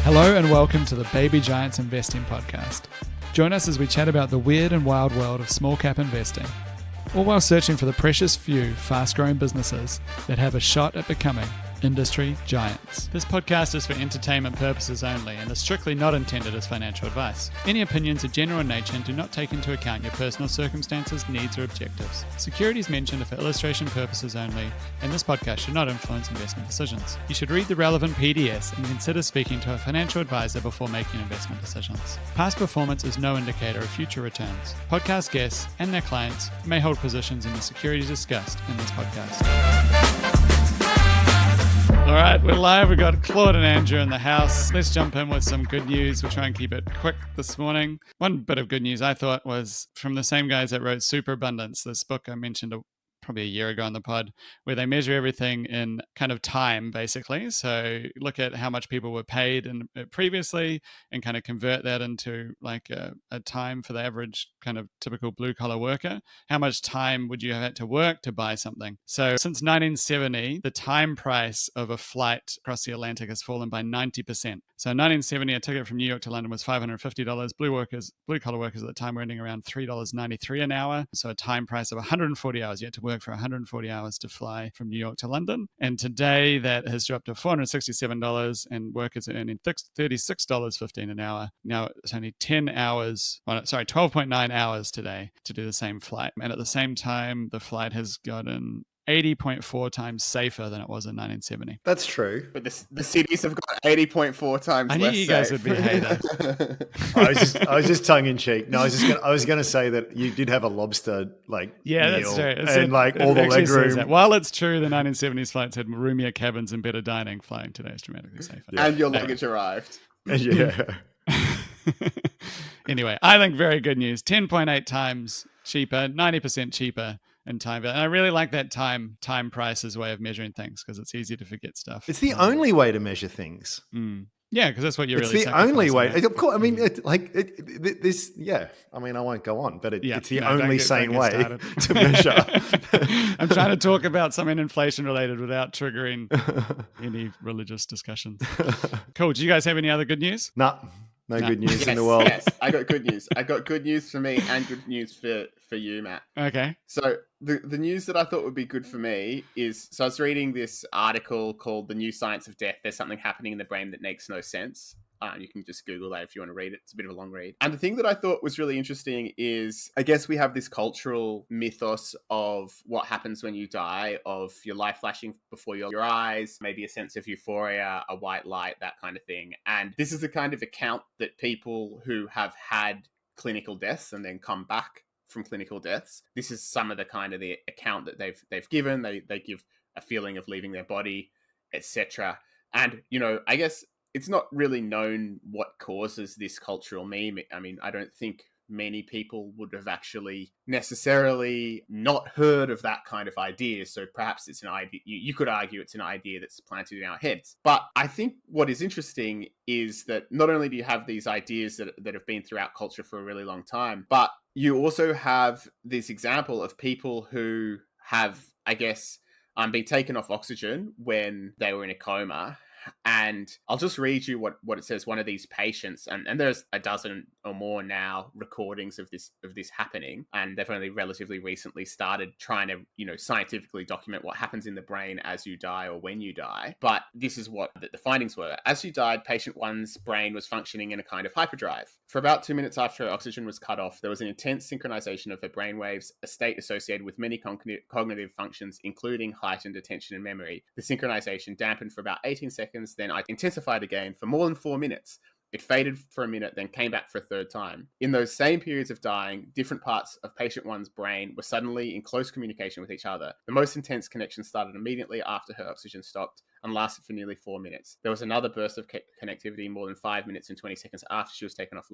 Hello and welcome to the Baby Giants Investing Podcast. Join us as we chat about the weird and wild world of small cap investing, all while searching for the precious few fast-growing businesses that have a shot at becoming industry giants. This podcast is for entertainment purposes only and is strictly not intended as financial advice. Any opinions are general in nature and do not take into account your personal circumstances, needs, or objectives. Securities mentioned are for illustration purposes only, and this podcast should not influence investment decisions. You should read the relevant PDS and consider speaking to a financial advisor before making investment decisions. Past performance is no indicator of future returns. Podcast guests and their clients may hold positions in the securities discussed in this podcast. All right, we're live. We've got Claude and Andrew in the house. Let's jump in with some good news. We'll try and keep it quick this morning. One bit of good news I thought was from the same guys that wrote Superabundance, this book I mentioned probably a year ago on the pod, where they measure everything in kind of time, basically. So look at how much people were paid previously and kind of convert that into like a time for the average kind of typical blue collar worker. How much time would you have had to work to buy something? So since 1970, the time price of a flight across the Atlantic has fallen by 90%. So in 1970, a ticket from New York to London was $550. Blue collar workers at the time were earning around $3.93 an hour. So a time price of 140 hours. You had to work for 140 hours to fly from New York to London. And today that has dropped to $467 and workers are earning $36.15 an hour. Now it's only 12.9 hours today to do the same flight. And at the same time, the flight has gotten 80.4 times safer than it was in 1970. That's true. But the cities have got 80.4 times less I knew you guys safe. would be haters. I was just tongue in cheek. No, I was going to say that you did have a lobster meal, That's true. all the leg room. While it's true the 1970s flights had roomier cabins and better dining, flying today is dramatically safer. Yeah. And your luggage arrived. Yeah. Anyway, I think very good news. 10.8 times cheaper, 90% cheaper in time. And I really like that time price as a way of measuring things because it's easy to forget stuff. It's the only way to measure things. Yeah, because that's what you're it's really. It's the only way. Of course, I mean, this. Yeah, I mean, I won't go on, but it's the only sane way to measure. I'm trying to talk about something inflation related without triggering any religious discussions. Cool. Do you guys have any other good news? No good news in the world. Yes, I got good news. I got good news for me and good news for you, Matt. Okay. So the news that I thought would be good for me is, so I was reading this article called The New Science of Death. There's something happening in the brain that makes no sense. You can just Google that if you want to read it. It's a bit of a long read. And the thing that I thought was really interesting is, I guess we have this cultural mythos of what happens when you die, of your life flashing before your eyes, maybe a sense of euphoria, a white light, that kind of thing. And this is the kind of account that people who have had clinical deaths and then come back from clinical deaths, this is some of the kind of the account that they've given. They give a feeling of leaving their body, etc. And, I guess it's not really known what causes this cultural meme. I mean, I don't think many people would have actually necessarily not heard of that kind of idea. So perhaps it's an idea, you could argue it's an idea that's planted in our heads. But I think what is interesting is that not only do you have these ideas that have been throughout culture for a really long time, but you also have this example of people who have, I guess, been taken off oxygen when they were in a coma. And I'll just read you what it says. One of these patients, and there's a dozen or more now recordings of this happening, and they've only relatively recently started trying to scientifically document what happens in the brain as you die or when you die. But this is what the findings were. As you died, patient one's brain was functioning in a kind of hyperdrive. For about 2 minutes after her oxygen was cut off, there was an intense synchronization of her brainwaves, a state associated with many cognitive functions, including heightened attention and memory. The synchronization dampened for about 18 seconds, then I intensified again for more than 4 minutes. It faded for a minute, then came back for a third time. In those same periods of dying, different parts of patient one's brain were suddenly in close communication with each other. The most intense connection started immediately after her oxygen stopped and lasted for nearly 4 minutes. There was another burst of connectivity more than 5 minutes and 20 seconds after she was taken off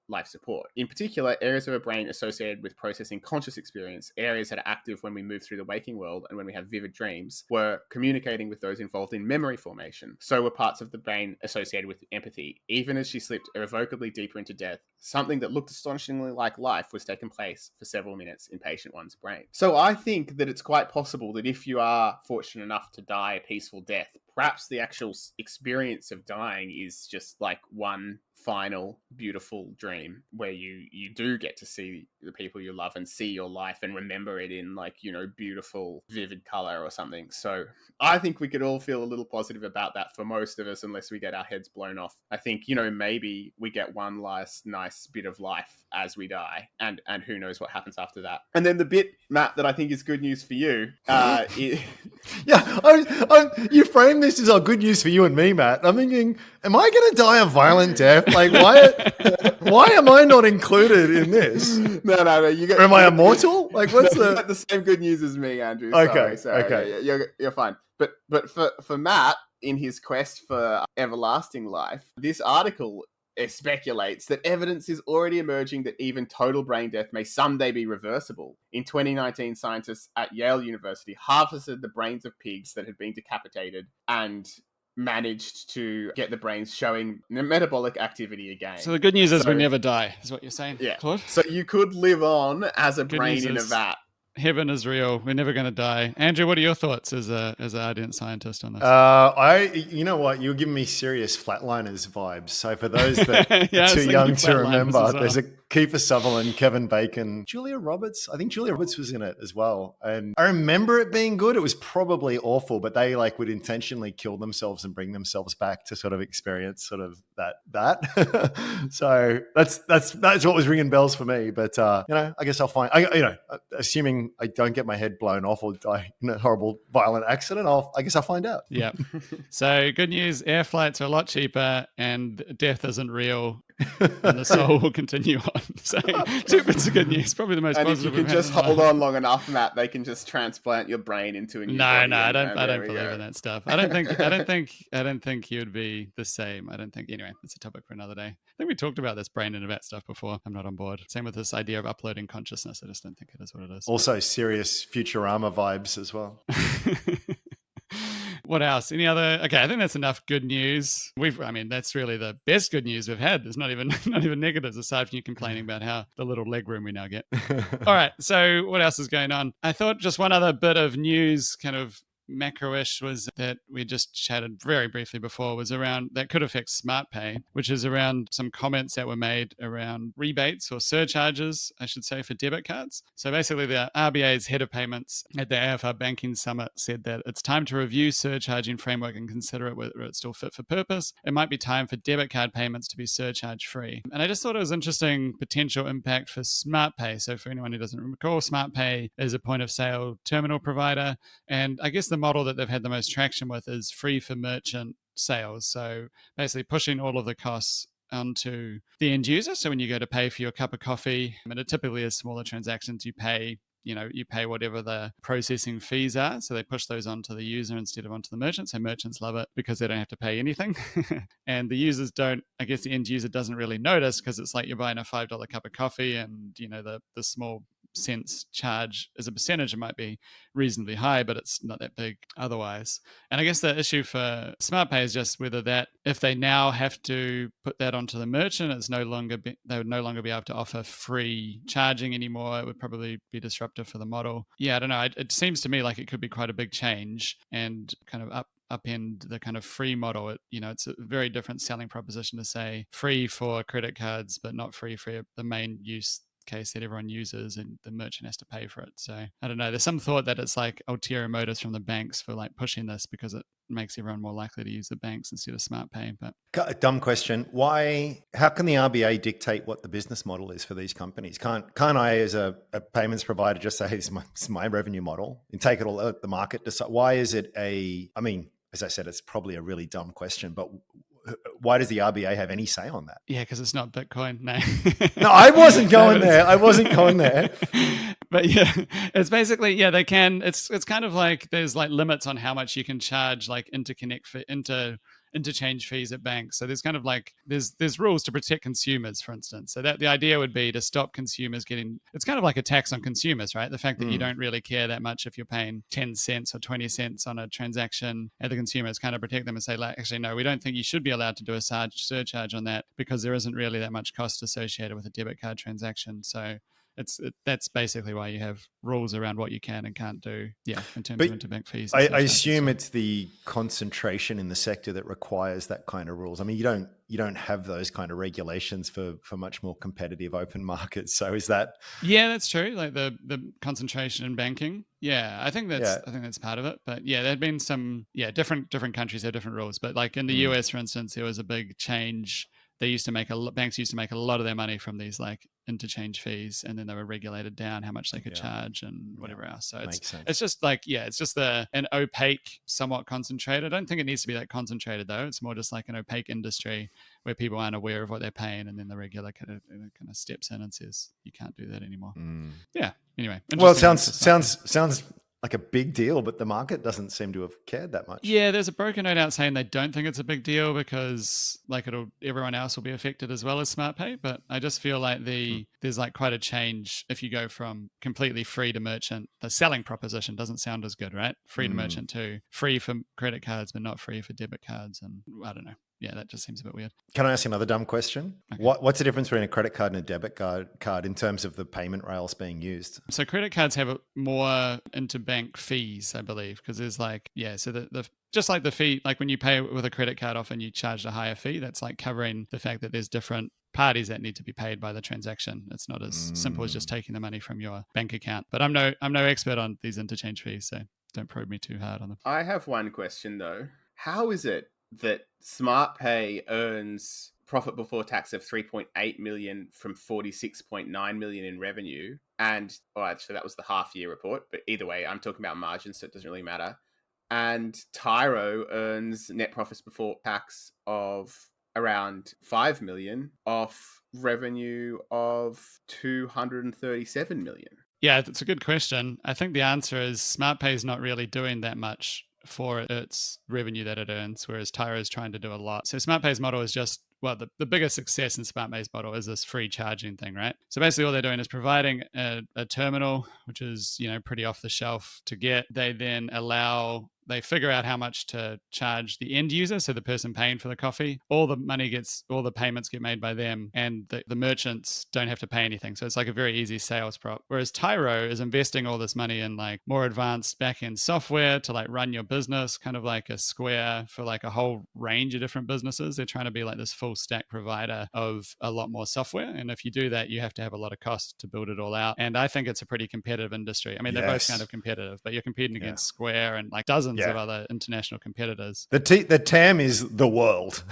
life support. In particular, areas of her brain associated with processing conscious experience, areas that are active when we move through the waking world and when we have vivid dreams, were communicating with those involved in memory formation. So were parts of the brain associated with empathy. Even as she slipped irrevocably deeper into death, something that looked astonishingly like life was taking place for several minutes in patient one's brain. So I think that it's quite possible that if you are fortunate enough to die a peaceful death, perhaps the actual experience of dying is just like one final beautiful dream where you do get to see the people you love and see your life and remember it in like, you know, beautiful vivid color or something. So I think we could all feel a little positive about that for most of us, unless we get our heads blown off. I think, you know, maybe we get one last nice bit of life as we die, and who knows what happens after that. And then the bit, Matt, that I think is good news for you you frame this as good news for you and me, Matt. I'm thinking, am I going to die a violent death? Like, why am I not included in this? No. Am I immortal? Like, what's you got the same good news as me, Andrew. Okay. Okay. Yeah, you're fine. But for Matt, in his quest for everlasting life, this article speculates that evidence is already emerging that even total brain death may someday be reversible. In 2019, scientists at Yale University harvested the brains of pigs that had been decapitated and managed to get the brains showing metabolic activity again. So the good news is we never die, is what you're saying, yeah. Claude? So you could live on as a brain in a vat. Heaven is real. We're never going to die. Andrew, what are your thoughts as an ardent scientist on this? You know what? You're giving me serious Flatliners vibes. So for those that are too young to remember, well. There's a Kiefer Sutherland, Kevin Bacon, Julia Roberts. I think Julia Roberts was in it as well. And I remember it being good. It was probably awful, but they like would intentionally kill themselves and bring themselves back to sort of experience sort of that. So that's what was ringing bells for me. But I guess I'll find. Assuming I don't get my head blown off or die in a horrible, violent accident, I guess I'll find out. Yeah. So good news, air flights are a lot cheaper and death isn't real and the soul will continue on. So 2 bits of good news, probably the most positive. And if you can just hold on long enough, Matt, they can just transplant your brain into a new body. No, I don't believe in that stuff. I don't think he would be the same. I don't think, anyway, it's a topic for another day. I think we talked about this brain in a vat stuff before. I'm not on board. Same with this idea of uploading consciousness. I just don't think it is what it is. Also serious Futurama vibes as well. What else? Any other? Okay, I think that's enough good news. That's really the best good news we've had. There's not even negatives aside from you complaining about how the little leg room we now get. All right, so what else is going on? I thought just one other bit of news, kind of macro-ish, was that we just chatted very briefly before, was around that could affect Smartpay, which is around some comments that were made around rebates or surcharges, I should say, for debit cards. So basically the RBA's head of payments at the AFR Banking Summit said that it's time to review surcharging framework and consider it whether it's still fit for purpose. It might be time for debit card payments to be surcharge free. And I just thought it was interesting potential impact for Smartpay. So for anyone who doesn't recall, Smartpay is a point of sale terminal provider. And I guess the model that they've had the most traction with is free for merchant sales. So basically pushing all of the costs onto the end user. So when you go to pay for your cup of coffee, and it typically is smaller transactions, you pay whatever the processing fees are. So they push those onto the user instead of onto the merchant. So merchants love it because they don't have to pay anything. And the users don't, I guess the end user doesn't really notice because it's like you're buying a $5 cup of coffee and, the small cents charge as a percentage, it might be reasonably high, but it's not that big otherwise. And I guess the issue for Smartpay is just whether that, if they now have to put that onto the merchant, they would no longer be able to offer free charging anymore. It would probably be disruptive for the model. Yeah, I don't know. It seems to me like it could be quite a big change and kind of upend the kind of free model. It's a very different selling proposition to say free for credit cards, but not free for the main use case that everyone uses and the merchant has to pay for it. So I don't know. There's some thought that it's like ulterior motives from the banks for like pushing this because it makes everyone more likely to use the banks instead of Smartpay. But a dumb question. How can the RBA dictate what the business model is for these companies? Can't I as a payments provider just say, hey, this is my revenue model and take it all out the market? Why is it as I said, it's probably a really dumb question, but why does the RBA have any say on that? Yeah, because it's not Bitcoin. No. No, I wasn't going there. But yeah, it's basically, they can. It's kind of like there's like limits on how much you can charge like interchange fees at banks. So there's kind of like there's rules to protect consumers, for instance. So that the idea would be to stop consumers it's kind of like a tax on consumers, right? The fact that you don't really care that much if you're paying 10 cents or 20 cents on a transaction, and the consumers kind of protect them and say, like, actually, no, we don't think you should be allowed to do a surcharge on that because there isn't really that much cost associated with a debit card transaction. So that's basically why you have rules around what you can and can't do, in terms But of interbank fees. I assume it's the concentration in the sector that requires that kind of rules. I mean, you don't have those kind of regulations for much more competitive open markets. So is that? Yeah, that's true. Like the concentration in banking. Yeah, I think that's part of it. But yeah, there'd been some different countries have different rules. But like in the US, for instance, there was a big change. Banks used to make a lot of their money from these like interchange fees, and then they were regulated down how much they could charge and whatever else. So it's just like it's just an opaque, somewhat concentrated. I don't think it needs to be that concentrated though. It's more just like an opaque industry where people aren't aware of what they're paying, and then the regulator kind of steps in and says you can't do that anymore. Yeah. Anyway, well, it sounds like a big deal, but the market doesn't seem to have cared that much. Yeah, there's a broker note out saying they don't think it's a big deal because like everyone else will be affected as well as SmartPay. But I just feel like there's like quite a change if you go from completely free to merchant. The selling proposition doesn't sound as good, right? Free to merchant to free for credit cards, but not free for debit cards. And I don't know. Yeah, that just seems a bit weird. Can I ask you another dumb question? Okay. What's the difference between a credit card and a debit card in terms of the payment rails being used? So credit cards have more interbank fees, I believe, because there's like, so the just like the fee, like when you pay with a credit card, often you charge a higher fee. That's like covering the fact that there's different parties that need to be paid by the transaction. It's not as simple as just taking the money from your bank account. But I'm no expert on these interchange fees, so don't probe me too hard on them. I have one question though. How is it that SmartPay earns profit before tax of 3.8 million from 46.9 million in revenue? And actually that was the half year report, but either way, I'm talking about margins, so it doesn't really matter. And Tyro earns net profits before tax of around 5 million off revenue of 237 million. Yeah, that's a good question. I think the answer is SmartPay is not really doing that much for its revenue that it earns, whereas Tyro is trying to do a lot. So SmartPay's model is just, the biggest success in SmartPay's model is this free charging thing, right? So basically all they're doing is providing a terminal, which is, pretty off the shelf to get. They then they figure out how much to charge the end user, so the person paying for the coffee. All the payments get made by them, and the merchants don't have to pay anything. So it's like a very easy sales prop. Whereas Tyro is investing all this money in like more advanced back-end software to like run your business, kind of like a Square for like a whole range of different businesses. They're trying to be like this full stack provider of a lot more software. And if you do that, you have to have a lot of cost to build it all out. And I think it's a pretty competitive industry. I mean, they're both kind of competitive, but you're competing against Square and like dozens of other international competitors. The TAM is the world,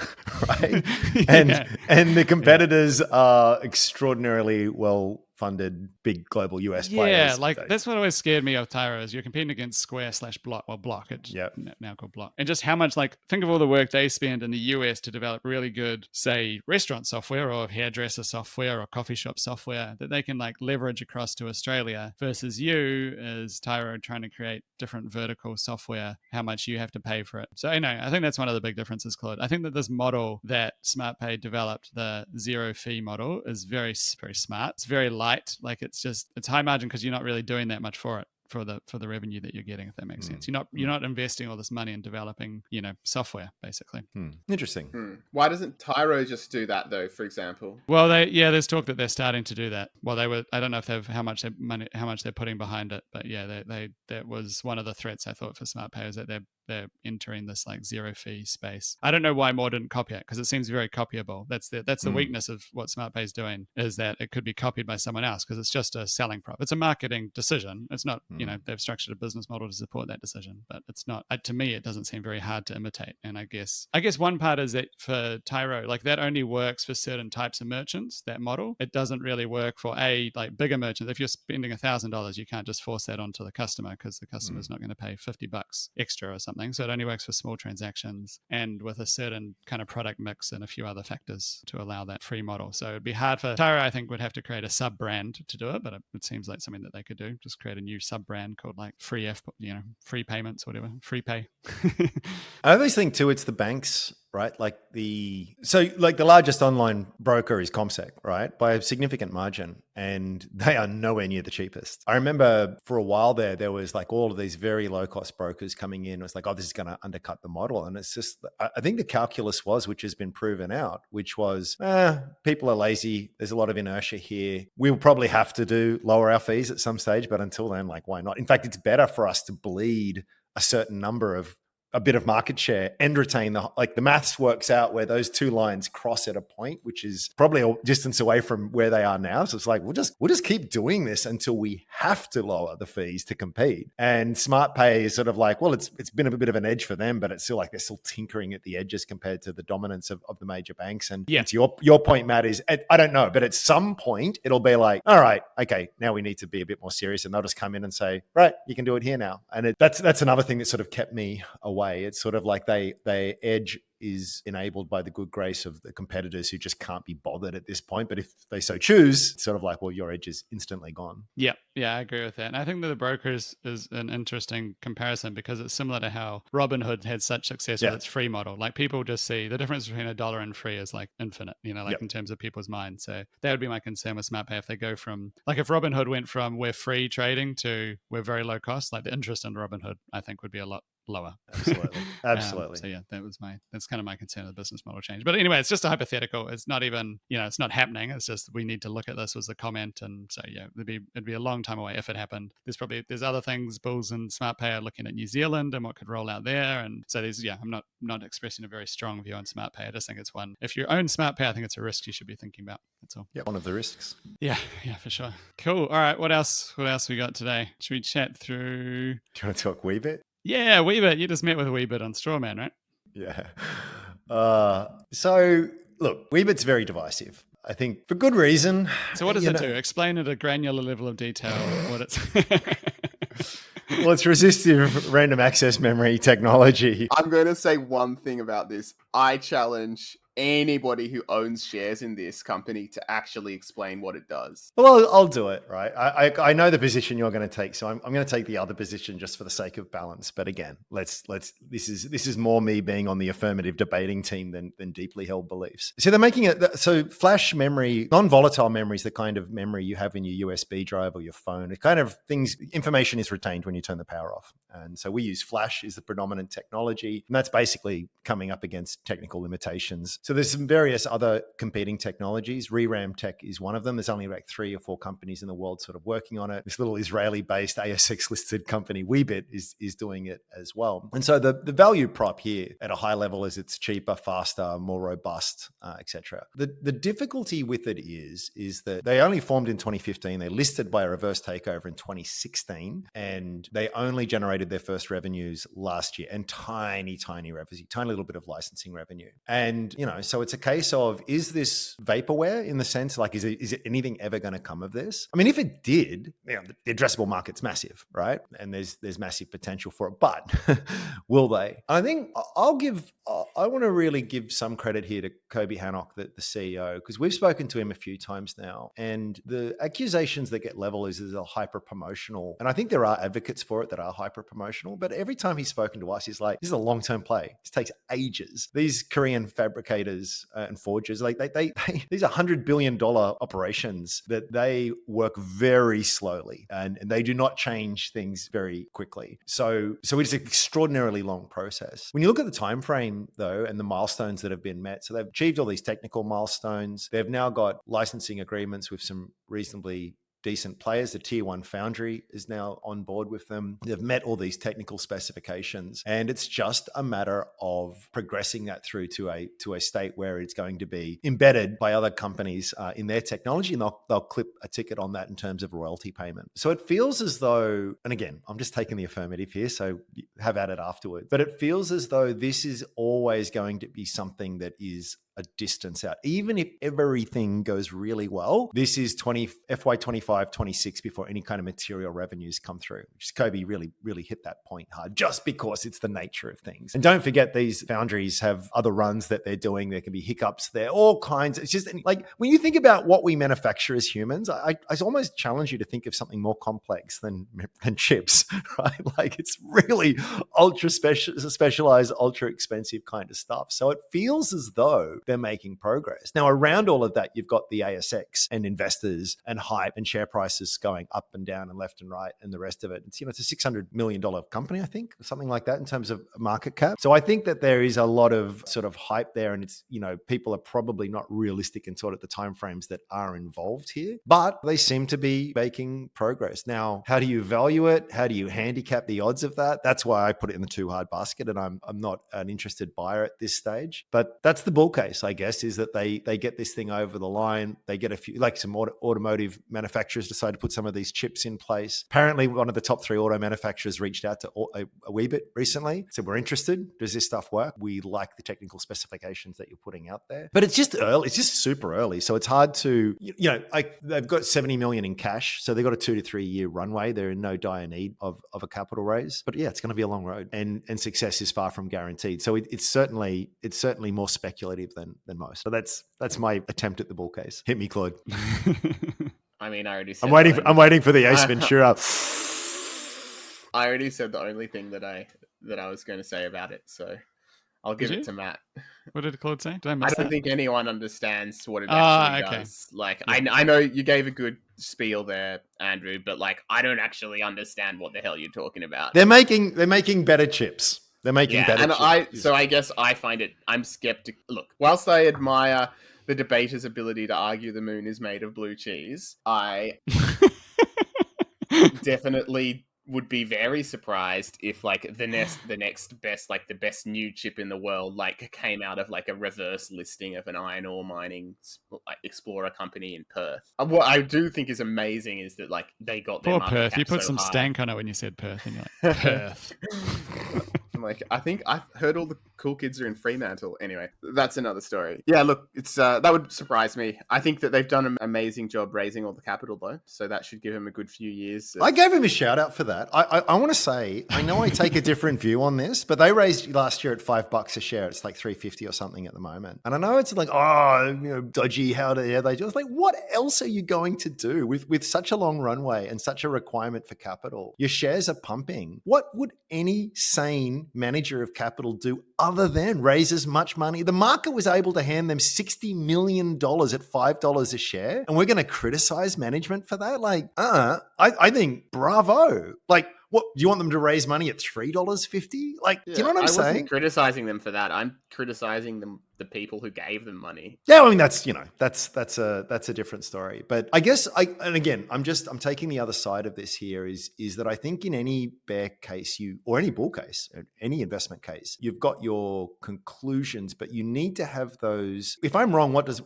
right? And the competitors are extraordinarily well-funded, big global US players. Yeah, like that's what always scared me of Tyro is you're competing against Square/Block, or Block, it's now called Block. And just how much, like, think of all the work they spend in the US to develop really good, say, restaurant software or hairdresser software or coffee shop software that they can like leverage across to Australia versus you as Tyro trying to create different vertical software, how much you have to pay for it. So I think that's one of the big differences, Claude. I think that this model that SmartPay developed, the zero fee model, is very, very smart. It's very light. Like it's high margin because you're not really doing that much for it. For the revenue that you're getting, if that makes sense. You're not investing all this money in developing, software, basically. Interesting. Why doesn't Tyro just do that though, for example? Well, there's talk that they're starting to do that. Well, I don't know if how much they're putting behind it, but that was one of the threats I thought for SmartPay, is that they're entering this like zero fee space. I don't know why more didn't copy it, because it seems very copyable. That's the weakness of what SmartPay is doing, is that it could be copied by someone else because it's just a selling prop. It's a marketing decision. It's not, they've structured a business model to support that decision, but it's not, to me, it doesn't seem very hard to imitate. And I guess one part is that for Tyro, like that only works for certain types of merchants, that model. It doesn't really work for like bigger merchants. If you're spending $1,000, you can't just force that onto the customer because the customer's not going to pay $50 extra or something. So it only works for small transactions and with a certain kind of product mix and a few other factors to allow that free model. So it'd be hard for Tyro, I think, would have to create a sub brand to do it, but it seems like something that they could do. Just create a new sub brand called like free payments or whatever, free pay. I always think too, it's the banks right? Like the largest online broker is CommSec, right? By a significant margin. And they are nowhere near the cheapest. I remember for a while there was like all of these very low cost brokers coming in. It was like, oh, this is going to undercut the model. And it's just, I think the calculus was, which has been proven out, which was, people are lazy. There's a lot of inertia here. We'll probably have to lower our fees at some stage, but until then, like, why not? In fact, it's better for us to bleed a certain number of a bit of market share and retain the maths works out where those two lines cross at a point, which is probably a distance away from where they are now. So it's like, we'll just keep doing this until we have to lower the fees to compete. And Smartpay is sort of like, well, it's been a bit of an edge for them, but it's still like they're still tinkering at the edges compared to the dominance of the major banks. And to your point, Matt, is I don't know, but at some point it'll be like, all right, okay, now we need to be a bit more serious, and they'll just come in and say, right, you can do it here now. And that's another thing that sort of kept me away. It's sort of like they edge is enabled by the good grace of the competitors who just can't be bothered at this point. But if they so choose, it's sort of like, well, your edge is instantly gone. Yeah, I agree with that. And I think that the brokers is an interesting comparison because it's similar to how Robinhood had such success with its free model. Like people just see the difference between $1 and free is like infinite, in terms of people's minds. So that would be my concern with Smartpay. If they go from, like if Robinhood went from we're free trading to we're very low cost, like the interest in Robinhood, I think would be a lot lower. Absolutely. So yeah, that's kind of my concern of the business model change. But anyway, it's just a hypothetical. It's not even, it's not happening. It's just we need to look at this as a comment. And so yeah, it'd be a long time away if it happened. There's other things. Bulls and Smartpay are looking at New Zealand and what could roll out there. And so I'm not expressing a very strong view on Smartpay. I just think it's one. If you own Smartpay, I think it's a risk you should be thinking about. That's all. Yeah, one of the risks. Yeah, for sure. Cool. All right, what else we got today? Should we chat through? Do you want to talk Weebit? Yeah, Weebit. You just met with Weebit on Strawman, right? Yeah. So, look, Weebit's very divisive. I think for good reason. So what does it do? Explain at a granular level of detail what it's... Well, it's resistive random access memory technology. I'm going to say one thing about this. I challenge anybody who owns shares in this company to actually explain what it does. Well, I'll do it, right? I know the position you're going to take, so I'm going to take the other position just for the sake of balance. But again, this is more me being on the affirmative debating team than deeply held beliefs. So they're making it so flash memory, non-volatile memory is the kind of memory you have in your USB drive or your phone. It kind of information is retained when you turn the power off. And so we use flash is the predominant technology, and that's basically coming up against technical limitations. So there's some various other competing technologies. ReRAM tech is one of them. There's only like 3 or 4 companies in the world sort of working on it. This little Israeli-based ASX-listed company, Weebit, is doing it as well. And so the value prop here at a high level is it's cheaper, faster, more robust, etc. The difficulty with it is that they only formed in 2015. They listed by a reverse takeover in 2016, and they only generated their first revenues last year, and tiny revenue, tiny little bit of licensing revenue. And, so it's a case of, is this vaporware in the sense, like, is it anything ever going to come of this? I mean, if it did, the addressable market's massive, right? And there's massive potential for it, but will they? I think I want to really give some credit here to Kobe Hannock, the CEO, because we've spoken to him a few times now, and the accusations that get leveled is a hyper promotional, and I think there are advocates for it that are hyper promotional, but every time he's spoken to us, he's like, this is a long-term play. This takes ages. These Korean fabricators and forgers, like these are $100 billion operations that they work very slowly, and they do not change things very quickly. So it's an extraordinarily long process. When you look at the time frame, though, and the milestones that have been met, so they've achieved all these technical milestones. They've now got licensing agreements with some reasonably decent players. The tier 1 foundry is now on board with them. They've met all these technical specifications, and it's just a matter of progressing that through to a state where it's going to be embedded by other companies in their technology, and they'll clip a ticket on that in terms of royalty payment. So it feels as though, and again, I'm just taking the affirmative here, so have at it afterward, but it feels as though this is always going to be something that is a distance out. Even if everything goes really well, this is FY 25, 26 before any kind of material revenues come through, which Kobe really hit that point hard, just because it's the nature of things. And don't forget, these foundries have other runs that they're doing. There can be hiccups there, all kinds. It's just like, when you think about what we manufacture as humans, I almost challenge you to think of something more complex than chips, right? Like, it's really ultra specialized, ultra expensive kind of stuff. So it feels as though they're making progress. Now, around all of that, you've got the ASX and investors and hype and share prices going up and down and left and right and the rest of it. It's, it's a $600 million company, I think, something like that in terms of market cap. So I think that there is a lot of sort of hype there, and it's, people are probably not realistic in sort of the timeframes that are involved here, but they seem to be making progress. Now, how do you value it? How do you handicap the odds of that? That's why I put it in the too hard basket, and I'm not an interested buyer at this stage. But that's the bull case, I guess, is that they get this thing over the line. They get a few, like some automotive manufacturers decide to put some of these chips in place. Apparently, one of the top 3 auto manufacturers reached out to a Weebit recently, said, we're interested. Does this stuff work? We like the technical specifications that you're putting out there. But it's just early. It's just super early. So it's hard to, they've got 70 million in cash. So they've got a 2 to 3 year runway. They're in no dire need of a capital raise. But yeah, it's going to be a long road, and success is far from guaranteed. So it's certainly more speculative than most. So that's my attempt at the bull case. Hit me, Claude. I mean, I already said I'm waiting for the Ace Ventura. I already said the only thing that I was going to say about it, so I'll give it to Matt. What did Claude say? I don't think anyone understands what it actually does. Like, yeah. I know you gave a good spiel there, Andrew, but like, I don't actually understand what the hell you're talking about. They're making better chips. They're making better chips. So I guess I'm skeptical. Look, whilst I admire the debater's ability to argue the moon is made of blue cheese, I definitely would be very surprised if like the next best, like the best new chip in the world, like came out of like a reverse listing of an iron ore mining explorer company in Perth. What I do think is amazing is that like they got their market Perth. cap You put so some high. stank on it when you said Perth, and you're like, Perth. Like, I think I've heard all the cool kids are in Fremantle. Anyway, that's another story. Yeah, look, it's that would surprise me. I think that they've done an amazing job raising all the capital, though, so that should give him a good few years. I gave him a shout out for that. I want to say, I know I take a different view on this, but they raised last year at $5 a share. It's like $3.50 or something at the moment. And I know it's like, dodgy. How do they do? It's like, what else are you going to do with such a long runway and such a requirement for capital? Your shares are pumping. What would any sane manager of capital do other than raise as much money? The market was able to hand them $60 million at $5 a share, and we're going to criticize management for that? Like, I think bravo. Like, what, do you want them to raise money at $3.50? Like, yeah, do you know what I'm saying? I wasn't criticizing them for that. I'm criticizing them, the people who gave them money. Yeah, I mean, that's a different story. But I guess I'm taking the other side of this here is that I think in any bear case or any bull case, any investment case, you've got your conclusions, but you need to have those. If I'm wrong, what does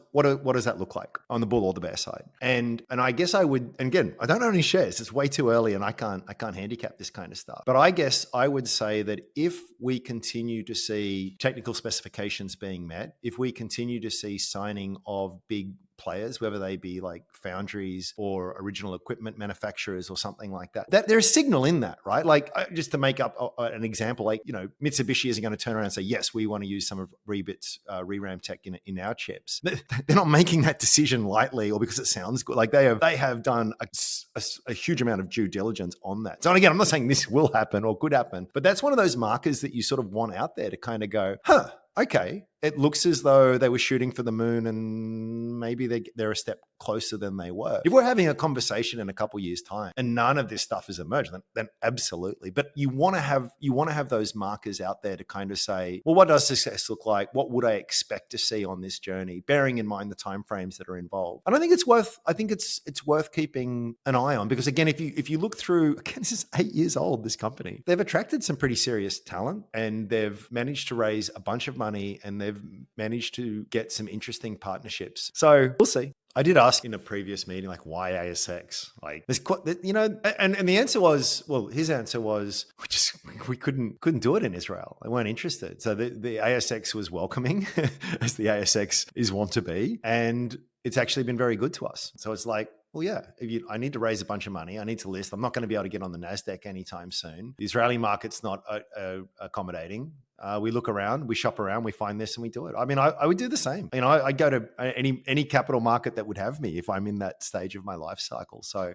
that look like on the bull or the bear side? And I guess I would, and again, I don't own any shares. It's way too early, and I can't handicap this kind of stuff. But I guess I would say that if we continue to see technical specifications being met, if we continue to see signing of big players, whether they be like foundries or original equipment manufacturers or something like that, there's a signal in that, right? Like, just to make up an example, like, Mitsubishi isn't going to turn around and say, yes, we want to use some of Weebit's ReRAM tech in our chips. They're not making that decision lightly or because it sounds good. Like, they have done a huge amount of due diligence on that. So, and again, I'm not saying this will happen or could happen, but that's one of those markers that you sort of want out there to kind of go, okay, it looks as though they were shooting for the moon and maybe they're a step closer than they were. If we're having a conversation in a couple years' time and none of this stuff is emerged, then absolutely. But you want to have those markers out there to kind of say, well, what does success look like? What would I expect to see on this journey, bearing in mind the timeframes that are involved? And I think it's worth keeping an eye on, because again, if you look through, again, this is 8 years old, this company. They've attracted some pretty serious talent, and they've managed to raise a bunch of money, and they've managed to get some interesting partnerships. So we'll see. I did ask in a previous meeting, like, why ASX? Like, there's quite, and the answer was, well, his answer was, we couldn't do it in Israel. They weren't interested. So the ASX was welcoming, as the ASX is want to be, and it's actually been very good to us. So it's like, well, yeah, I need to raise a bunch of money. I need to list. I'm not going to be able to get on the NASDAQ anytime soon. The Israeli market's not accommodating. We look around, we shop around, we find this and we do it. I mean, I would do the same. I go to any capital market that would have me if I'm in that stage of my life cycle. So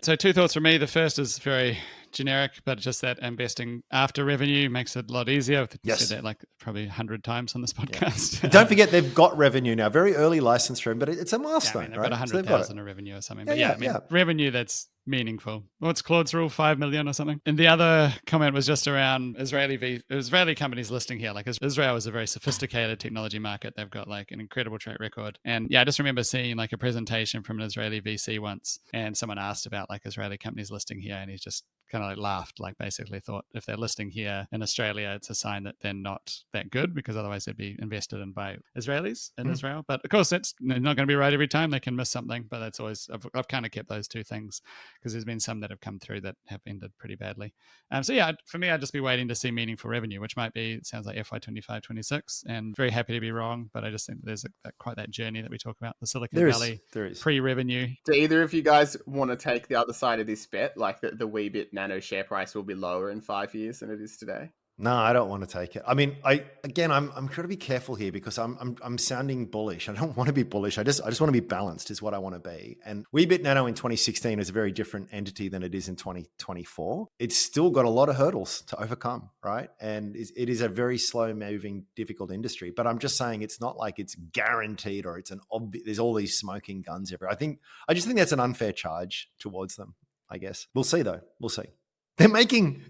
so two thoughts from me. The first is very generic, but just that investing after revenue makes it a lot easier. I think you said that like probably 100 times on this podcast. Yeah. Don't forget, they've got revenue now. Very early license room, but it's a milestone, they've right? got 100,000 of revenue or something. But revenue that's meaningful. What's Claude's rule? 5 million or something? And the other comment was just around Israeli companies listing here. Like Israel is a very sophisticated technology market. They've got like an incredible track record. And I just remember seeing like a presentation from an Israeli VC once, and someone asked about like Israeli companies listing here, and he just kind of like laughed, like basically thought if they're listing here in Australia, it's a sign that they're not that good, because otherwise they'd be invested in by Israelis in Israel. But of course, that's not going to be right every time. They can miss something, but that's always, I've kind of kept those two things, because there's been some that have come through that have ended pretty badly. For me, I'd just be waiting to see meaningful revenue, which might be, it sounds like FY25, 26, and very happy to be wrong. But I just think there's quite that journey that we talk about, the Silicon Valley pre-revenue. Do either of you guys want to take the other side of this bet? Like the Weebit Nano share price will be lower in 5 years than it is today? No, I don't want to take it. I mean, I'm trying to be careful here, because I'm sounding bullish. I don't want to be bullish. I just want to be balanced is what I want to be. And Weebit Nano in 2016 is a very different entity than it is in 2024. It's still got a lot of hurdles to overcome, right? And it is a very slow moving, difficult industry. But I'm just saying, it's not like it's guaranteed or it's there's all these smoking guns everywhere. I just think that's an unfair charge towards them, I guess. We'll see though. We'll see. They're making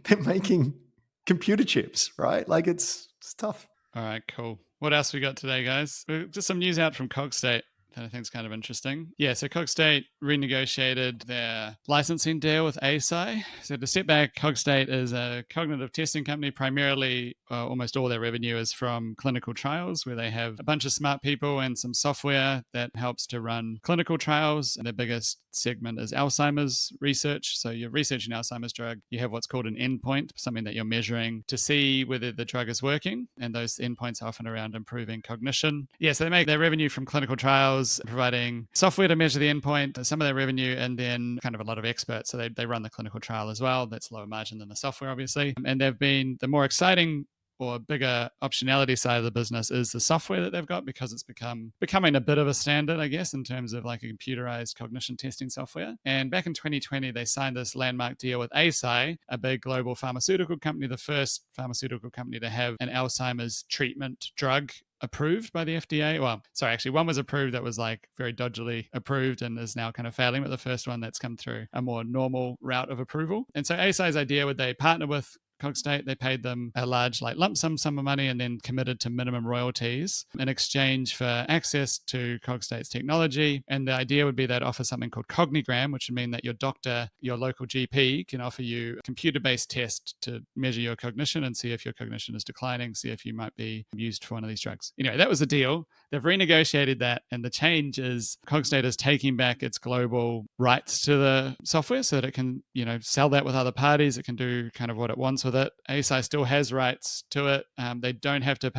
computer chips, right? Like it's tough. All right, cool. What else we got today, guys? Just some news out from Cogstate that I think is kind of interesting. Yeah, so Cogstate renegotiated their licensing deal with ASI. So to step back, Cogstate is a cognitive testing company. Primarily, almost all their revenue is from clinical trials, where they have a bunch of smart people and some software that helps to run clinical trials. And their biggest segment is Alzheimer's research. So you're researching Alzheimer's drug. You have what's called an endpoint, something that you're measuring to see whether the drug is working. And those endpoints are often around improving cognition. Yeah, so they make their revenue from clinical trials, providing software to measure the endpoint, some of their revenue, and then kind of a lot of experts. So they run the clinical trial as well. That's lower margin than the software, obviously. And they've been the more exciting or bigger optionality side of the business is the software that they've got, because it's becoming a bit of a standard, I guess, in terms of like a computerized cognition testing software. And back in 2020, they signed this landmark deal with ASI, a big global pharmaceutical company, the first pharmaceutical company to have an Alzheimer's treatment drug approved by the FDA. Well, sorry, actually one was approved that was like very dodgily approved and is now kind of failing, but the first one that's come through a more normal route of approval. And so ASI's idea would they partner with Cogstate, they paid them a large like lump sum of money and then committed to minimum royalties in exchange for access to Cogstate's technology. And the idea would be they'd offer something called Cognigram, which would mean that your doctor, your local GP, can offer you a computer-based test to measure your cognition and see if your cognition is declining, see if you might be used for one of these drugs. Anyway, that was the deal. They've renegotiated that, and the change is Cogstate is taking back its global rights to the software so that it can, sell that with other parties. It can do kind of what it wants with it. ASI still has rights to it. They don't have to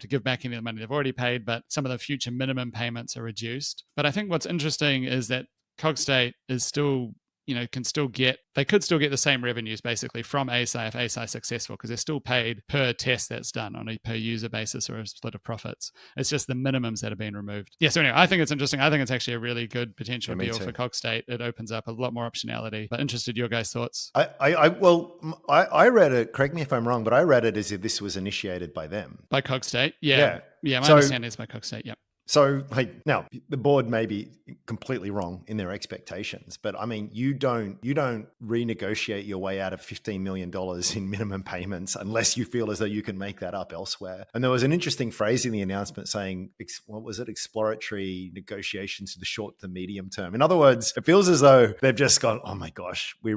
give back any of the money they've already paid, but some of the future minimum payments are reduced. But I think what's interesting is that Cogstate is still, they could still get the same revenues basically from ASI if ASI is successful, because they're still paid per test that's done on a per user basis or a split of profits. It's just the minimums that have been removed. Yeah, so anyway, I think it's interesting. I think it's actually a really good potential deal for Cogstate. It opens up a lot more optionality. But interested your guys' thoughts? I read it, correct me if I'm wrong, but I read it as if this was initiated by them. By Cogstate? Yeah, my understanding is by Cogstate, yeah. So now the board may be completely wrong in their expectations, but I mean, you don't renegotiate your way out of $15 million in minimum payments unless you feel as though you can make that up elsewhere. And there was an interesting phrase in the announcement saying, what was it? Exploratory negotiations to the short to medium term. In other words, it feels as though they've just gone, oh my gosh, we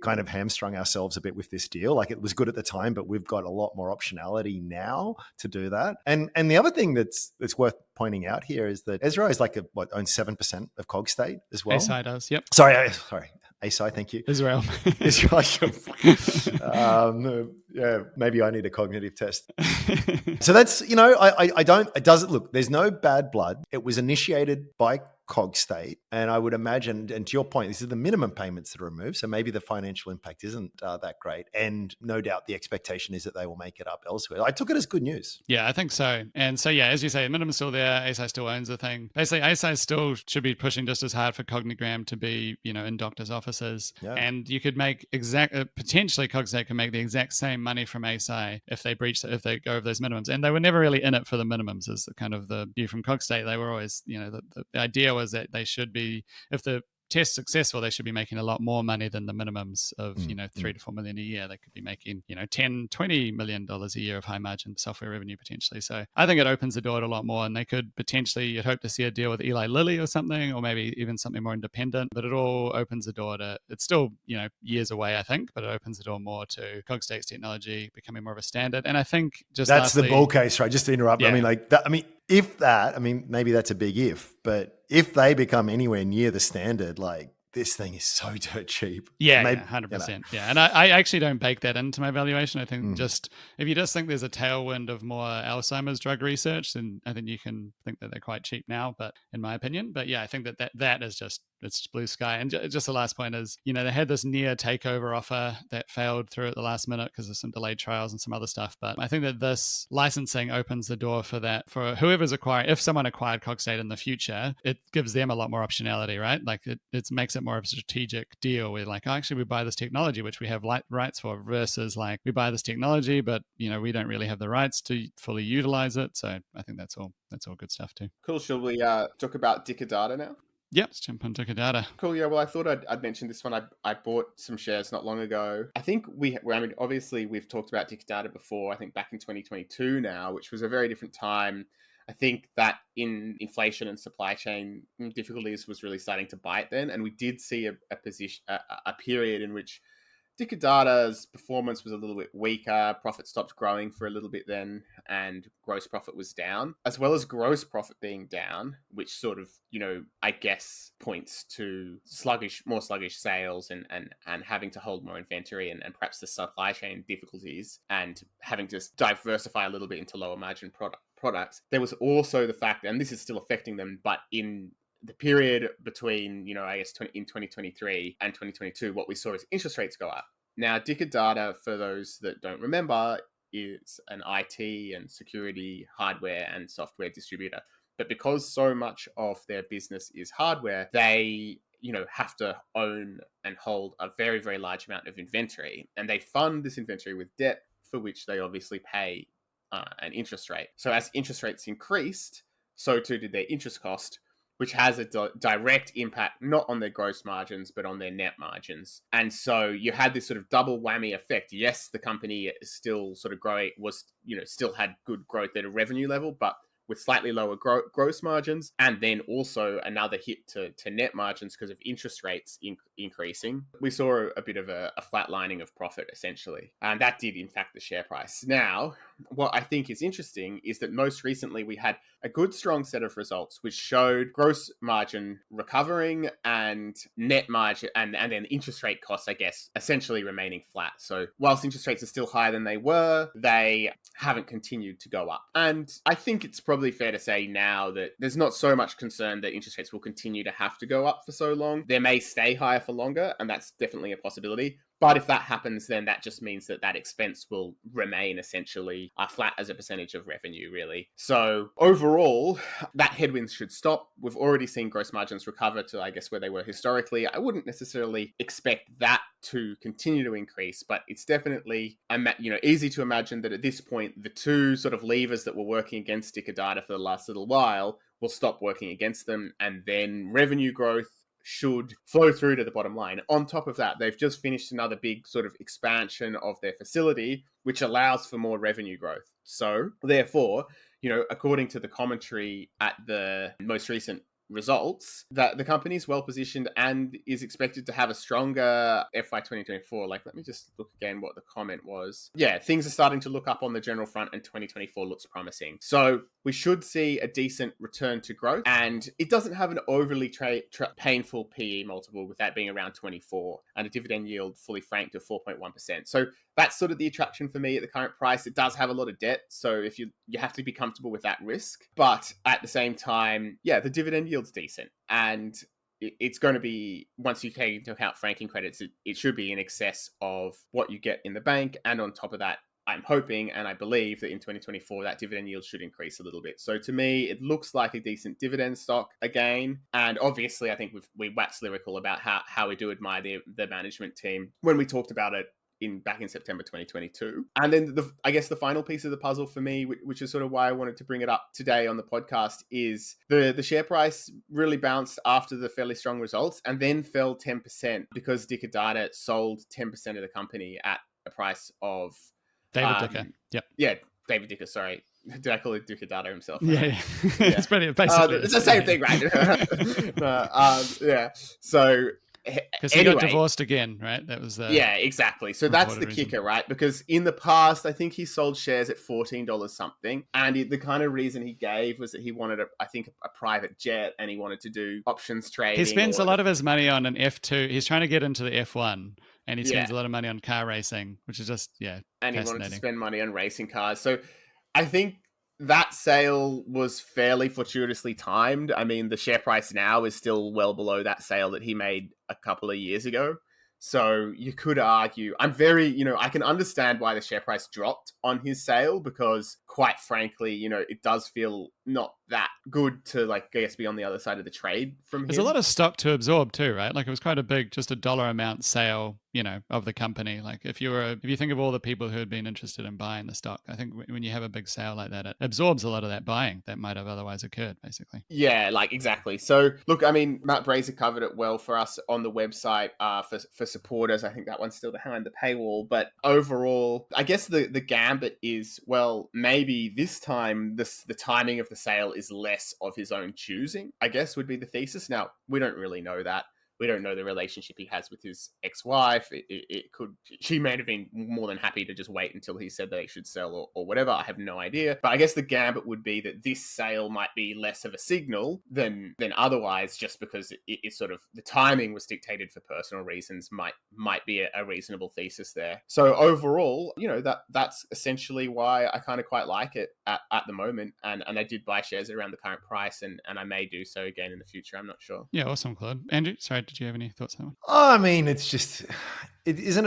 kind of hamstrung ourselves a bit with this deal. Like it was good at the time, but we've got a lot more optionality now to do that. And the other thing that's worth pointing out here is that Ezra is like owns 7% of Cogstate as well. ASI does, yep. Sorry, ASI, thank you. Israel. Yeah, maybe I need a cognitive test. So that's, it doesn't look, there's no bad blood. It was initiated by Cogstate. And I would imagine, and to your point, this is the minimum payments that are removed. So maybe the financial impact isn't that great. And no doubt the expectation is that they will make it up elsewhere. I took it as good news. Yeah, I think so. And so, yeah, as you say, the minimum's still there. ASI still owns the thing. Basically, ASI still should be pushing just as hard for Cognigram to be, in doctors' offices. Yeah. And you could make potentially Cogstate can make the exact same money from ASI if they go over those minimums. And they were never really in it for the minimums, is kind of the view from Cogstate. They were always, the idea was that they should be, if the test successful, they should be making a lot more money than the minimums of, $3 to $4 million a year. They could be making, $10-20 million a year of high margin software revenue potentially. So I think it opens the door to a lot more, and they could potentially, you'd hope to see a deal with Eli Lilly or something, or maybe even something more independent, but it all opens the door to, it's still, years away, I think, but it opens the door more to Cogstate's technology becoming more of a standard. And I think that's the bull case, right? Just to interrupt. Yeah. Maybe that's a big if, but if they become anywhere near the standard, like this thing is so dirt cheap. Yeah, 100%. Yeah. And I actually don't bake that into my valuation. I think if you just think there's a tailwind of more Alzheimer's drug research, then I think you can think that they're quite cheap now, but in my opinion. But yeah, I think that is just, it's blue sky. And just the last point is, they had this near takeover offer that failed through at the last minute because of some delayed trials and some other stuff. But I think that this licensing opens the door for that, for whoever's acquired. If someone acquired Cogstate in the future, it gives them a lot more optionality, right? Like it makes it more of a strategic deal where like, actually we buy this technology, which we have rights for, versus like we buy this technology, but we don't really have the rights to fully utilize it. So I think that's all good stuff too. Cool. Shall we talk about Dicker Data now? Yep, let's jump on Dicker Data. Cool. Yeah. Well, I thought I'd mention this one. I bought some shares not long ago. I think obviously we've talked about Dicker Data before. I think back in 2022 now, which was a very different time. I think that in inflation and supply chain difficulties was really starting to bite then, and we did see a period in which Dicker Data's performance was a little bit weaker. Profit stopped growing for a little bit then, and gross profit was down, as well as gross profit being down, which sort of, I guess points to more sluggish sales and having to hold more inventory and perhaps the supply chain difficulties and having to diversify a little bit into lower margin products. There was also the fact, and this is still affecting them, but in the period between, I guess, in 2023 and 2022, what we saw is interest rates go up. Now, Dicker Data, for those that don't remember, is an IT and security hardware and software distributor. But because so much of their business is hardware, they have to own and hold a very, very large amount of inventory. And they fund this inventory with debt, for which they obviously pay an interest rate. So as interest rates increased, so too did their interest cost, which has a direct impact not on their gross margins, but on their net margins. And so you had this sort of double whammy effect. Yes, the company is still sort of growing, still had good growth at a revenue level, but with slightly lower gross margins, and then also another hit to net margins because of interest rates increasing. We saw a bit of a flatlining of profit, essentially. And that did impact the share price. Now, what I think is interesting is that most recently we had a good, strong set of results, which showed gross margin recovering and net margin, and then interest rate costs, I guess, essentially remaining flat. So whilst interest rates are still higher than they were, they haven't continued to go up. And I think it's probably fair to say now that there's not so much concern that interest rates will continue to have to go up for so long. They may stay higher for longer, and that's definitely a possibility. But if that happens, then that just means that expense will remain essentially flat as a percentage of revenue, really. So overall, that headwind should stop. We've already seen gross margins recover to, I guess, where they were historically. I wouldn't necessarily expect that to continue to increase, but it's definitely, easy to imagine that at this point, the two sort of levers that were working against Dicker Data for the last little while will stop working against them, and then revenue growth should flow through to the bottom line. On top of that, they've just finished another big sort of expansion of their facility, which allows for more revenue growth. So therefore, according to the commentary at the most recent results, that the company is well positioned and is expected to have a stronger FY 2024. Like, let me just look again what the comment was. Yeah, things are starting to look up on the general front and 2024 looks promising. So we should see a decent return to growth, and it doesn't have an overly painful PE multiple, with that being around 24, and a dividend yield fully franked of 4.1%. So that's sort of the attraction for me at the current price. It does have a lot of debt, so if you have to be comfortable with that risk. But at the same time, yeah, the dividend yield's decent, and it's going to be, once you take into account franking credits, it should be in excess of what you get in the bank. And on top of that, I'm hoping and I believe that in 2024, that dividend yield should increase a little bit. So to me, it looks like a decent dividend stock again. And obviously, I think we waxed lyrical about how we do admire the management team when we talked about it back in September 2022. And then I guess the final piece of the puzzle for me, which is sort of why I wanted to bring it up today on the podcast, is the share price really bounced after the fairly strong results and then fell 10% because Dicker Data sold 10% of the company at a price of David Dicker. Yep. Yeah, David Dicker, sorry. Did I call it Dicker Data himself? Right? Yeah. It's pretty, basically. It's the same thing, right? Yeah. So because he got divorced again, right? That was the exactly. So that's the kicker, right? Because in the past, I think he sold shares at $14 something, and the kind of reason he gave was that he wanted a private jet, and he wanted to do options trading. He spends a lot of his money on an F2. He's trying to get into the F1, and he spends a lot of money on car racing, which is just and he wanted to spend money on racing cars. So I think that sale was fairly fortuitously timed. I mean, the share price now is still well below that sale that he made a couple of years ago. So you could argue, I can understand why the share price dropped on his sale, because quite frankly, it does feel not that good to, I guess, be on the other side of the trade from him. There's a lot of stock to absorb too, right? Like, it was quite a big, just a dollar amount sale, of the company. Like, if you think of all the people who had been interested in buying the stock, I think when you have a big sale like that, it absorbs a lot of that buying that might have otherwise occurred, basically. Yeah, exactly. So look, I mean, Matt Brazier covered it well for us on the website for supporters. I think that one's still behind the paywall, but overall, I guess the gambit is, well, maybe this time the timing of the sale is less of his own choosing, I guess, would be the thesis. Now, we don't really know that. We don't know the relationship he has with his ex-wife. She may have been more than happy to just wait until he said that they should sell or whatever. I have no idea. But I guess the gambit would be that this sale might be less of a signal than otherwise, just because it's sort of, the timing was dictated for personal reasons, might be a reasonable thesis there. So overall, that's essentially why I kind of quite like it at the moment. And I did buy shares around the current price, and I may do so again in the future. I'm not sure. Yeah, awesome, Claude. Andrew, sorry, did you have any thoughts on that one? I mean, isn't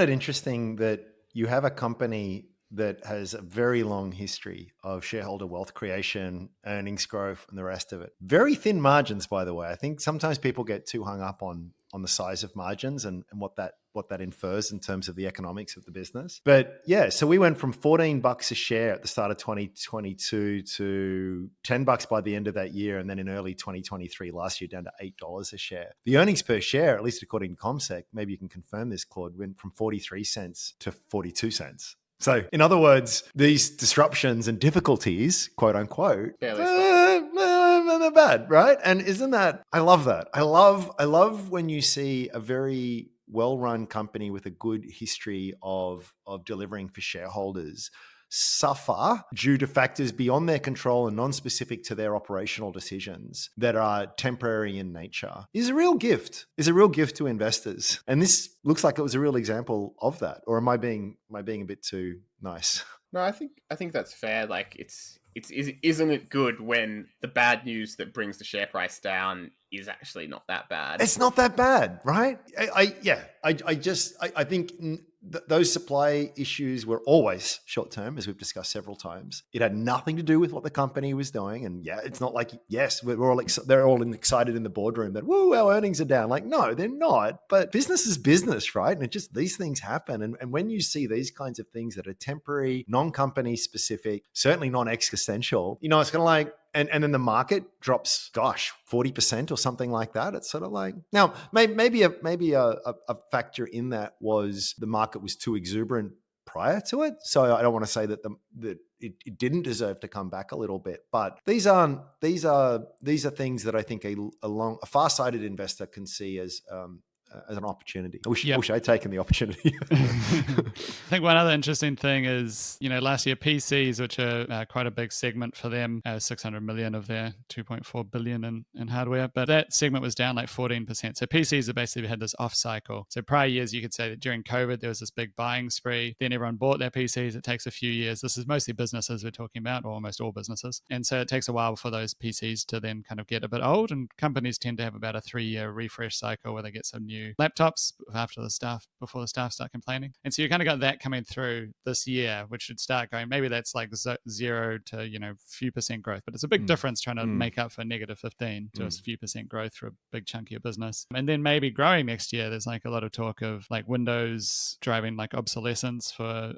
it interesting that you have a company that has a very long history of shareholder wealth creation, earnings growth, and the rest of it. Very thin margins, by the way. I think sometimes people get too hung up on the size of margins and what that infers in terms of the economics of the business. But yeah, so we went from $14 a share at the start of 2022 to $10 by the end of that year, and then in early 2023 last year down to $8 a share. The earnings per share, at least according to ComSec, maybe you can confirm this, Claude, went from 43 cents to 42 cents. So, in other words, these disruptions and difficulties, quote unquote, they're bad, right? And isn't that? I love that. I love when you see a very well-run company with a good history of delivering for shareholders suffer due to factors beyond their control and non-specific to their operational decisions that are temporary in nature is a real gift to investors. And this looks like it was a real example of that. Or am I being a bit too nice? No, I think that's fair. Like, isn't it good when the bad news that brings the share price down is actually not that bad? It's not that bad, right? I think those supply issues were always short-term, as we've discussed several times. It had nothing to do with what the company was doing. And yeah, it's not like, yes, they're all excited in the boardroom that, woo, our earnings are down. Like, no, they're not. But business is business, right? And these things happen. And when you see these kinds of things that are temporary, non-company specific, certainly non-existential, it's kind of like, and then the market drops, 40% or something like that. It's sort of like, now maybe a factor in that was the market was too exuberant prior to it. So I don't want to say that it didn't deserve to come back a little bit, but these are things that I think a far-sighted investor can see as an opportunity. I wish I'd taken the opportunity. I think one other interesting thing is, last year PCs, which are quite a big segment for them, 600 million of their 2.4 billion in hardware, but that segment was down like 14%. So PCs have basically had this off cycle. So prior years, you could say that during COVID, there was this big buying spree. Then everyone bought their PCs. It takes a few years. This is mostly businesses we're talking about, or almost all businesses. And so it takes a while for those PCs to then kind of get a bit old, and companies tend to have about a 3-year refresh cycle where they get some new laptops before the staff start complaining. And so you kind of got that coming through this year, which should start going, maybe that's like 0 to few percent growth, but it's a big difference trying to make up for negative 15 to a few percent growth for a big chunk of your business. And then maybe growing next year, there's like a lot of talk of like Windows driving like obsolescence for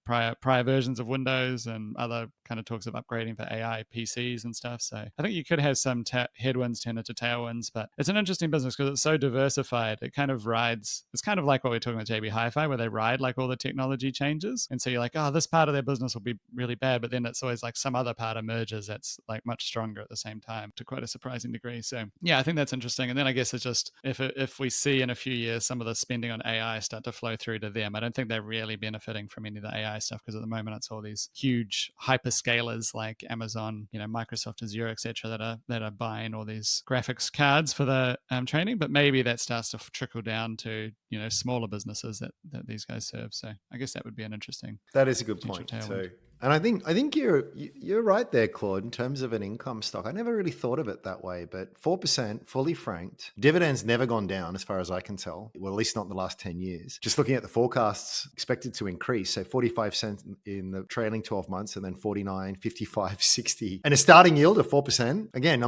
prior versions of Windows, and other kind of talks of upgrading for AI PCs and stuff. So I think you could have some headwinds turn into tailwinds, but it's an interesting business because it's so diversified. It kind of rides, it's kind of like what we're talking about JB Hi-Fi, where they ride like all the technology changes. And so you're like, oh, this part of their business will be really bad, but then it's always like some other part emerges that's like much stronger at the same time to quite a surprising degree. So yeah, I think that's interesting. And then I guess it's just, if we see in a few years some of the spending on AI start to flow through to them, I don't think they're really benefiting from any of the AI stuff, because at the moment it's all these huge hyperscalers like Amazon, Microsoft Azure, etc., that are buying all these graphics cards for the training. But maybe that starts to trickle down to smaller businesses that these guys serve. So I guess that would be an interesting. That is a good point too. And I think you're right there, Claude, in terms of an income stock. I never really thought of it that way, but 4% fully franked, dividends never gone down as far as I can tell. Well, at least not in the last 10 years. Just looking at the forecasts, expected to increase. So 45 cents in the trailing 12 months, and then 49, 55, 60, and a starting yield of 4%. Again,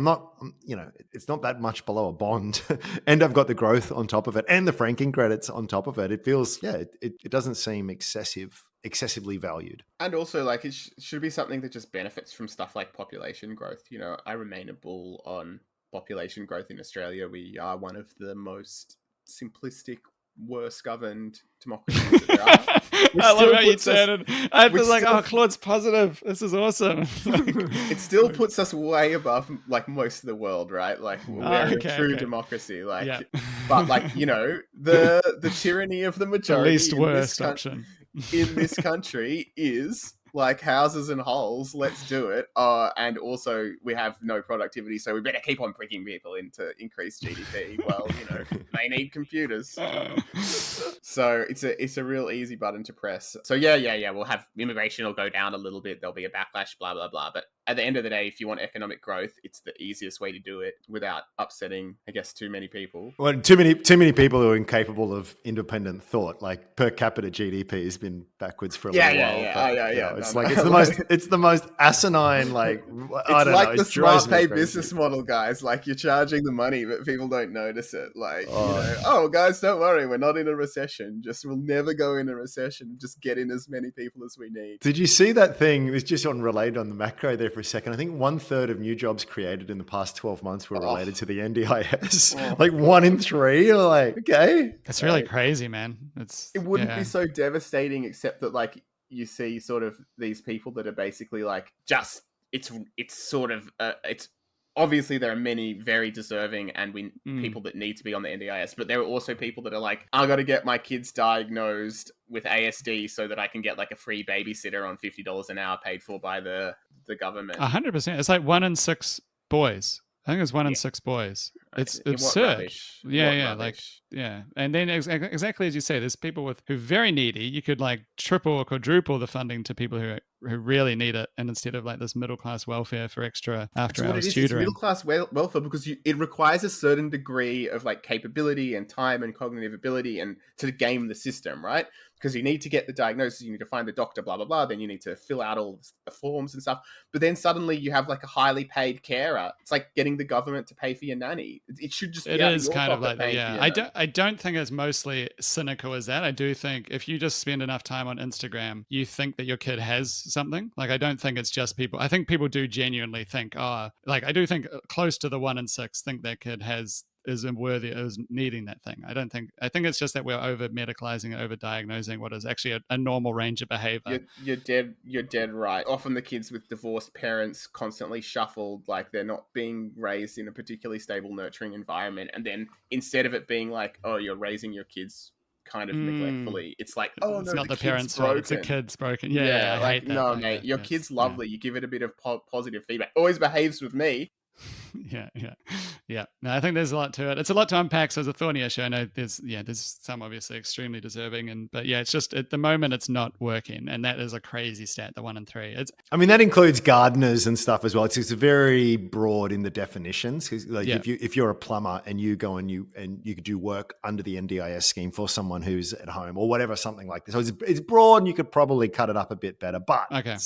it's not that much below a bond. And I've got the growth on top of it and the franking credits on top of it. It feels, it doesn't seem excessively valued. And also, like, it should be something that just benefits from stuff like population growth. I remain a bull on population growth in Australia. We are one of the most simplistic, worst governed democracies that there are. I love how you said it. I was like, Claude's positive. This is awesome. It still puts us way above like most of the world, right? Like we're a true democracy. Like, but like, the tyranny of the majority, the least worst option in this country is like houses and holes. Let's do it. And also we have no productivity, so we better keep on pricking people into increased GDP. Well, they need computers. So it's a real easy button to press. So yeah. We'll have immigration will go down a little bit. There'll be a backlash, blah, blah, blah. But at the end of the day, if you want economic growth, it's the easiest way to do it without upsetting, I guess, too many people. Well, too many people who are incapable of independent thought. Like per capita GDP has been backwards for a little while. Yeah. It's the most asinine. Like, I don't know. The Smartpay business model, guys. Like, you're charging the money, but people don't notice it. Like, guys, don't worry, we're not in a recession. We'll never go in a recession. Just get in as many people as we need. Did you see that thing? It was just related on the macro there for a second. I think 1/3 of new jobs created in the past 12 months were related to the NDIS. Like 1 in 3. You're like, okay. That's really crazy, man. It wouldn't be so devastating, except that like you see sort of these people that are basically like it's obviously there are many very deserving and people that need to be on the NDIS, but there are also people that are like, I got to get my kids diagnosed with ASD so that I can get like a free babysitter on $50 an hour paid for by the government. 100%. It's like 1 in 6 boys. I think it's 1 in 6 boys. It's absurd. Yeah. And then exactly as you say, there's people who are very needy. You could like triple or quadruple the funding to people who really need it, and instead of like this middle class welfare for extra after hours tutoring. It's middle class welfare because it requires a certain degree of like capability and time and cognitive ability and to game the system, right? Because you need to get the diagnosis, you need to find the doctor, blah, blah, blah. Then you need to fill out all the forms and stuff. But then suddenly you have like a highly paid carer. It's like getting the government to pay for your nanny. It should just be out of your kind of like that, yeah. I don't think it's mostly cynical as that. I do think if you just spend enough time on Instagram, you think that your kid has something. Like, I don't think it's just people. I think people do genuinely think, I do think close to the 1 in 6 think their kid has is worthy, is needing that thing. I think it's just that we're over medicalizing and over diagnosing what is actually a normal range of behavior. You're dead right. Often the kids with divorced parents constantly shuffled, like they're not being raised in a particularly stable, nurturing environment. And then instead of it being like, oh, you're raising your kids kind of neglectfully, it's like, oh, it's no, not the kid's parents' broken. fault, it's the kid's broken. Yeah, I hate that. No, mate, your kid's lovely. You give it a bit of positive feedback. Always behaves with me. Yeah. No, I think there's a lot to it. It's a lot to unpack. So it's a thorny issue. I know there's some obviously extremely deserving, but it's just at the moment it's not working, and that is a crazy stat. The 1 in 3. That includes gardeners and stuff as well. It's very broad in the definitions. Like if you're a plumber and you go and you could do work under the NDIS scheme for someone who's at home or whatever, something like this. So it's broad, and you could probably cut it up a bit better. But okay,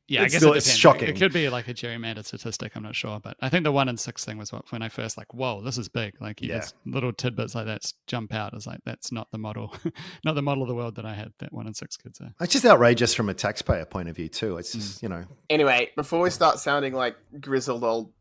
Yeah, I guess it's shocking. It could be like a gerrymandered statistic. I'm not sure, but I think the 1 in 6 thing was when I first whoa, this is big. Like little tidbits like that jump out. It's like that's not the model, not the model of the world that I had. That 1 in 6 kids are. It's just outrageous from a taxpayer point of view too. It's just Anyway, before we start sounding like grizzled old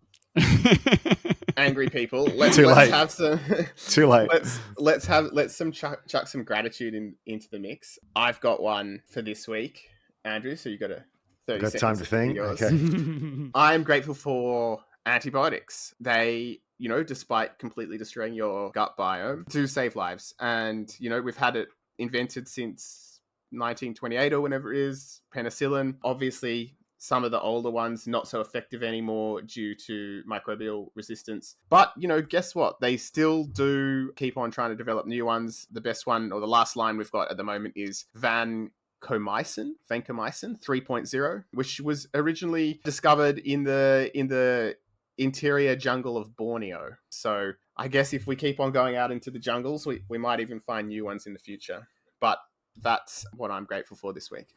angry people, let's have some. Too late. Let's chuck some gratitude into the mix. I've got one for this week, Andrew. So you got to. Got time to think. Okay. I'm grateful for antibiotics. They, despite completely destroying your gut biome, do save lives. And, we've had it invented since 1928 or whenever it is. Penicillin, obviously, some of the older ones not so effective anymore due to microbial resistance. But, guess what? They still do keep on trying to develop new ones. The best one, or the last line we've got at the moment, is vancomycin 3.0, which was originally discovered in the interior jungle of Borneo. So I guess if we keep on going out into the jungles, we might even find new ones in the future. But that's what I'm grateful for this week.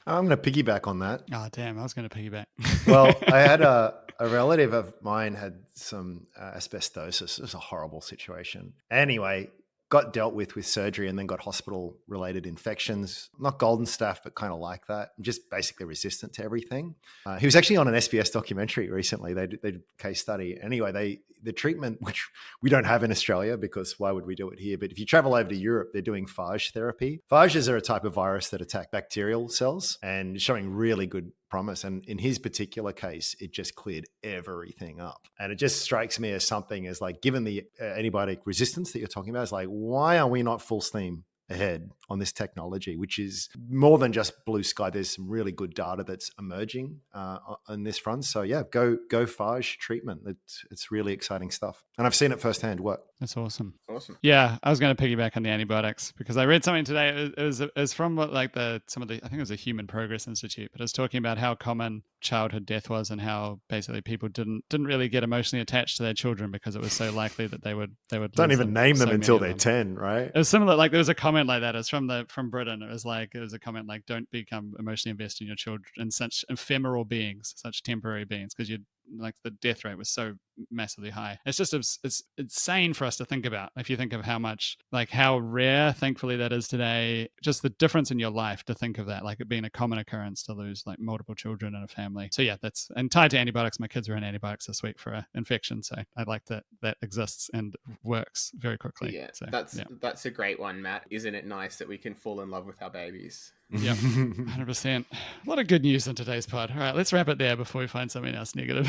I'm going to piggyback on that. Oh, damn. I was going to piggyback. Well, I had a relative of mine had some asbestosis. It was a horrible situation. Anyway, got dealt with surgery and then got hospital-related infections. Not golden staph, but kind of like that. Just basically resistant to everything. He was actually on an SBS documentary recently. They did a case study. Anyway, the treatment, which we don't have in Australia because why would we do it here? But if you travel over to Europe, they're doing phage therapy. Phages are a type of virus that attack bacterial cells and showing really good promise. And in his particular case, it just cleared everything up. And it just strikes me as something as like, given the antibiotic resistance that you're talking about, it's like, why are we not full steam ahead on this technology, which is more than just blue sky? There's some really good data that's emerging on this front. So yeah, go phage treatment. It's really exciting stuff. And I've seen it firsthand work. That's awesome. Awesome. Yeah, I was going to piggyback on the antibiotics because I read something today. It was from I think it was a Human Progress Institute, but it was talking about how common childhood death was and how basically people didn't really get emotionally attached to their children because it was so likely that they would don't even name them until they're 10, right? It was similar. Like there was a comment like that. It was from Britain. It was a comment like, don't become emotionally invested in your children in such ephemeral beings, such temporary beings, because the death rate was so massively high. It's just it's insane for us to think about. If you think of how rare, thankfully, that is today, just the difference in your life to think of that, like it being a common occurrence to lose like multiple children in a family. So yeah, and tied to antibiotics. My kids were on antibiotics this week for an infection, so I like that exists and works very quickly. Yeah, so, that's a great one, Matt. Isn't it nice that we can fall in love with our babies? Yep, 100%. A lot of good news in today's pod. All right, let's wrap it there before we find something else negative.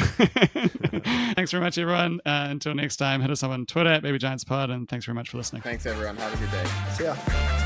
Thanks very much, everyone. Until next time, hit us up on Twitter at BabyGiantsPod, and thanks very much for listening. Thanks, everyone. Have a good day. See ya.